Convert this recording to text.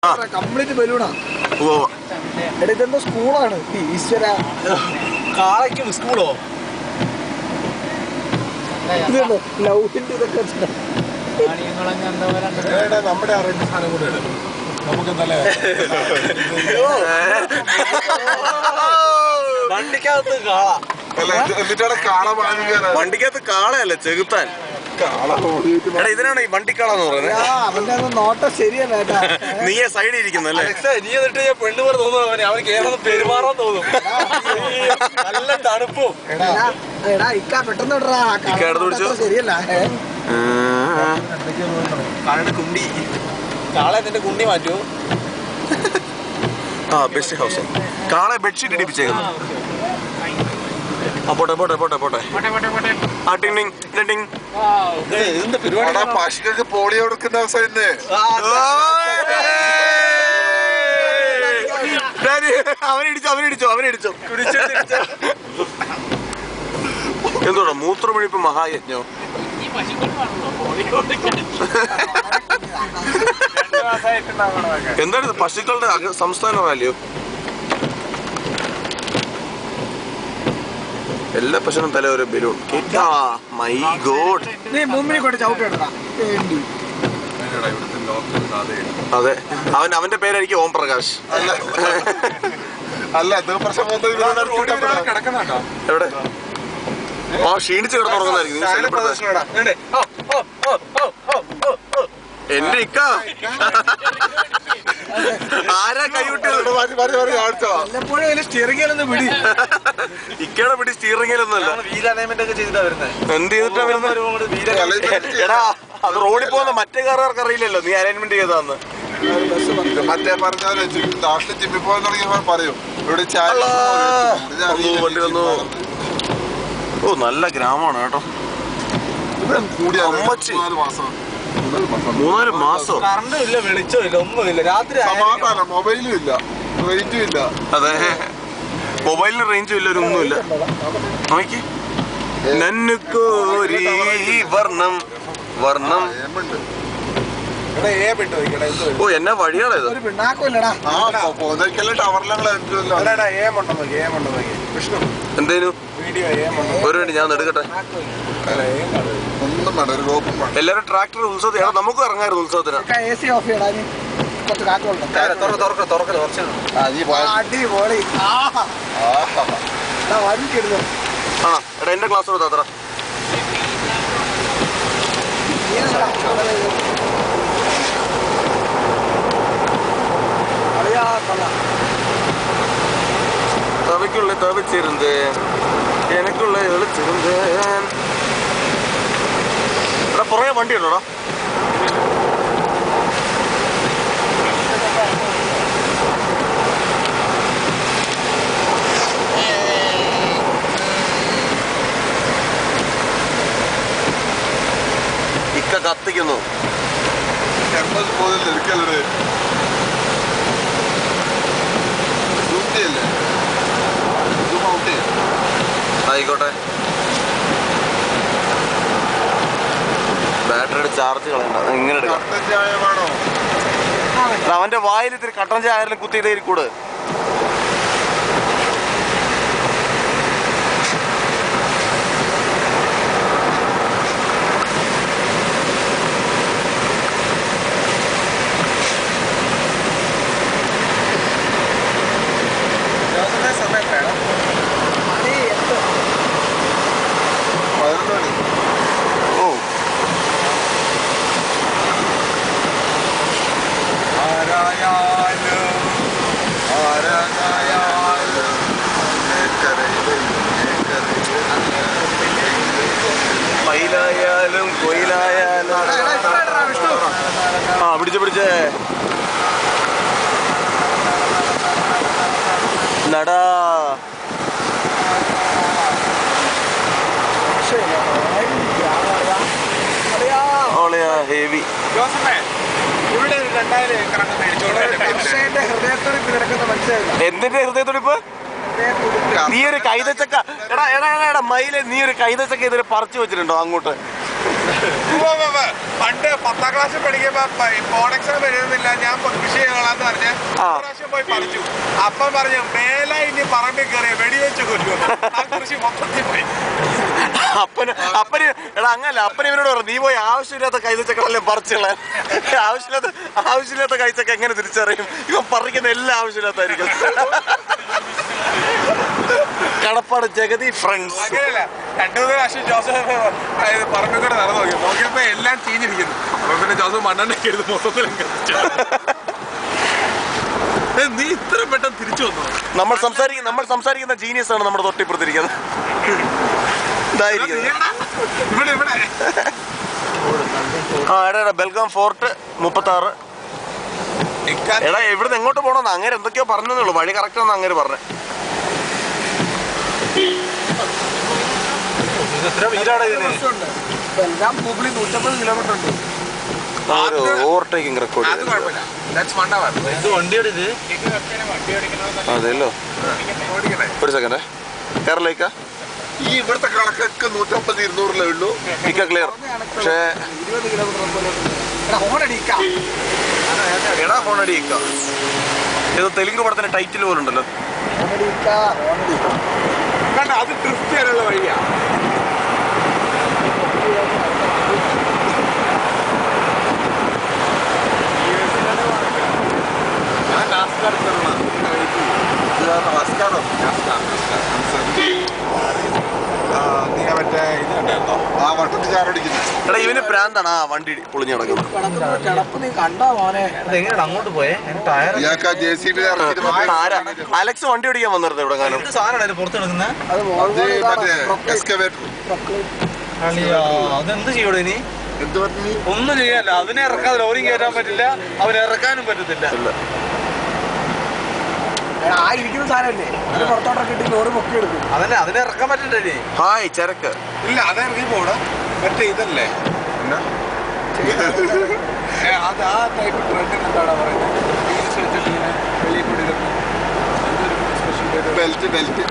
Complete ബലൂണാ. എടാ ഇതെന്തോ സ്കൂളാണ്. ഈശ്വര കാളയ്ക്കും സ്കൂളോ? ഇതെന്തോ ലൗഹിന്റെ ഇതൊക്കെ നമ്മുടെ അറിയുന്ന സാധനം കൂടെ നമുക്ക് നല്ല വണ്ടിക്കകത്ത് കാള. വണ്ടിക്കകത്ത് കാളയല്ല ചെകുത്താൻ. ഇതിനാണ് ഈ വണ്ടിക്കാളെന്ന് പറയുന്നത്. നോട്ടം ശരിയല്ല. നീയെ സൈഡിൽ ഇരിക്കുന്നല്ലേ? നീ എന്നിട്ട് പെണ്ണു പോലെ തോന്നുന്നു. അവർക്ക് ഏതൊന്ന് പെരുമാറാൻ തോന്നും. നല്ല തണുപ്പും. എടാ ഇക്ക പെട്ടെന്ന് ശരിയല്ല. കാളയുടെ കുണ്ടി. കാളെ നിന്റെ കുണ്ടി മാറ്റൂ. Best house. കാളെ ബെഡ്ഷീറ്റ് ഇടിപ്പിച്ചേക്കുന്നു. പോട്ടെ പോട്ടെ പോട്ടെ പോട്ടെ. പശുക്കൾക്ക് പോളിയോ കൊടുക്കുന്ന ദിവസം ഇന്ന്. അവനിടിച്ചോ എന്തോടാ മൂത്രമൊഴിപ്പ് മഹായജ്ഞോ? എന്താണ് പശുക്കളുടെ സംസ്ഥാന റാലിയോ? എല്ലാ പശുവിനും തല ഒരു ബലൂൺ. My God. നീ മുമ്പിൽ കൊണ്ട് ചവിട്ടിടാ. അതെ, അവന്റെ പേരായിരിക്കും ഓം പ്രകാശ്. അല്ല എവിടെ? ക്ഷീണിച്ച് കിടന്നുറങ്ങുന്നതായിരിക്കും. എന്റെ ഇക്ക ആരാ കൈവിട്ടത്? സ്റ്റിയറിംഗിലൊന്നും പിടി. ഇക്കയുടെ പിടി സ്റ്റിയറിംഗിലൊന്നുമല്ല. എന്ത് ചെയ്തിട്ടാ വരുന്നത്? എടാ അത് റോഡിൽ പോകുന്ന മറ്റേ കാറുകാർക്ക് അറിയില്ലല്ലോ നീ അലൈൻമെന്റ് ചെയ്താന്ന്. മറ്റേ പറഞ്ഞാലും നാട്ടിൽ ജിമ്മിൽ പോകാൻ തുടങ്ങിയപ്പോൾ പറയും ഇവിടെ വണ്ടി വന്നു. ഓ നല്ല ഗ്രാമമാണ് കേട്ടോ. അമ്മച്ചി 3-4 മാസം കറണ്ടും ഇല്ല, വെളിച്ചവും ഇല്ല, ഒന്നുമില്ല. രാത്രി സമാധാനം. മൊബൈലും ഇല്ല, റേഞ്ചും ഇല്ല. അതെ, മൊബൈലിന് റേഞ്ചും ഇല്ല, ഒരു ഒന്നുമില്ല. നോക്കി നന്നുകോരി വർണ്ണം വർണ്ണം. ഓ എന്നാ വഴിയാണോ ഇത്? ഒരു പിണ്ണാക്കമില്ലടാ. എന്തേനു ഒരു മിനിറ്റ് ഞാൻ എടുക്കട്ടെ. എല്ലാരും ട്രാക്ടർ ഉത്സവത്തിന്. നമുക്കും ഇറങ്ങായിരുന്നു ഉത്സവത്തിന്. അടിപൊളി. ആണോ? എടാ എന്റെ ക്ലാസ് കൊടുത്താ അത്ര. തവയ്ക്കുള്ള തവച്ചിരുന്ന് എനക്കുള്ള എളിച്ചിരുന്ന്. എടാ പുറകെ വണ്ടി ഉണ്ടോടാ? ഇക്ക കത്തിക്കുന്നു. ആയിക്കോട്ടെ. ബാറ്ററിയുടെ ചാർജ് കളയണ്ട, ഇങ്ങനെ എടുക്കാം. അവന്റെ വായിൽ ഇത്തിരി കട്ടൻ ചായ ആയാലും കുത്തിയിട്ടേ കൂടെ. മയിലായാലും കൊയിലായാലും പിടിച്ചേ നടാ. ഹെവി. എന്തിന്റെ ഹൃദയത്തുടിപ്പ്? നീ ഒരു കൈതച്ചക്ക എടാ എടാ എടാ മയിലെ നീ ഒരു കൈതച്ചക്ക ഇതിൽ പറിച്ചു വെച്ചിട്ടുണ്ടോ അങ്ങോട്ട്? പണ്ട് 10ാം ക്ലാസ്സിൽ പഠിക്കുമ്പോ ബോർഡ് എക്സാം എഴുതുന്നില്ല, ഞാൻ കൃഷി ചെയ്യണമെന്ന് പറഞ്ഞ് പ്രാവശ്യം പോയി പറിച്ചു. അപ്പം പറഞ്ഞു മേല ഇനി പറമ്പിൽ കയറിയ വെടിവെച്ച് കൊല്ലും. ആ കൃഷി മൊത്തത്തിൽ പോയി. അപ്പന് എടാ അങ്ങനല്ല, അപ്പന് ഇവനോട് പറഞ്ഞു നീ പോയി ആവശ്യമില്ലാത്ത കൈതച്ചക്കളെല്ലാം പറിച്ചുള്ള. ആവശ്യമില്ലാത്ത കൈച്ചക്ക എങ്ങനെ തിരിച്ചറിയും? ഇവൻ പറിക്കുന്ന എല്ലാം ആവശ്യമില്ലാത്തായിരിക്കും. കടപ്പാട് ജഗതി ഫ്രണ്ട്സ്. അങ്ങനെയല്ല, 2-3 പ്രാവശ്യം ജോസഫ് പറമ്പിൽ കൂടെ നടന്നു നോക്കിയപ്പോ എല്ലാം ചീഞ്ഞിരിക്കുന്നു. അപ്പൊ പിന്നെ ജോസഫ് മണ്ണെണ്ണയ്ക്ക് എടുത്ത് മൊത്തത്തിൽ നീ ഇത്ര പെട്ടെന്ന് തിരിച്ചു വന്നു. നമ്മൾ സംസാരിക്കുന്ന ജീനിയസ് ആണ് നമ്മുടെ തൊട്ടിപ്പുറത്തിരിക്കുന്നത്. എടാ ബെൽഗാം ഫോർട്ട് 36. എടാ ഇവിടുന്ന് എങ്ങോട്ട് പോകണമെന്ന് അങ്ങനെ എന്തൊക്കെയോ പറഞ്ഞതേ ഉള്ളൂ. വഴി കറക്റ്റ് ആണെന്ന് അങ്ങനെ പറഞ്ഞേ. Overtaking record. അതെല്ലോ. ഒരു സെക്കൻഡ് കേരള ഈ ഇവിടുത്തെ കണക്കൊക്കെ 150-200 ഉള്ളൂ. ഇക്ക ക്ലിയർ. പക്ഷേ എടാ ഹോണടി ഇക്ക ഏതോ തെലുങ്ക് പടത്തിന്റെ ടൈറ്റിൽ പോലും ഉണ്ടല്ലോ. കണ്ട അത് ഡ്രിഫ്റ്റ് ചെയ്യാനുള്ള വഴിയാ. മറ്റേ ഇത് കണ്ടായിരുന്നോ ആ വട്ടത്തിൽ ചാറടിക്കുന്നു. എടാ ഇവന് പ്രാന്താണ് ആ വണ്ടി പൊളിഞ്ഞു കിടക്കുന്നത്. അങ്ങോട്ട് പോയേ അലക്സ് വണ്ടി ഓടിക്കാൻ വന്നിരുന്നു ഇവിടെ. കാരണം സാധനം പുറത്ത് അതെന്ത് ചെയ്യൂടെ ഇനി? ഒന്നും ചെയ്യാല്ല. അതിനെ ഇറക്കാതെ ലോറിയും കയറ്റാൻ പറ്റില്ല, അവന് ഇറക്കാനും പറ്റത്തില്ല. അതന്നെ അതിനെ ഇറക്കാൻ പറ്റണ്ടേ? ഹായ് ചരക്ക് ഇല്ല അതെനിക്ക് പോടാ. മറ്റേ ഇതല്ലേ അത് ആ ടൈപ്പ് ട്രെൻഡിന് എന്താടാ പറയുന്നത്? ബെൽറ്റ്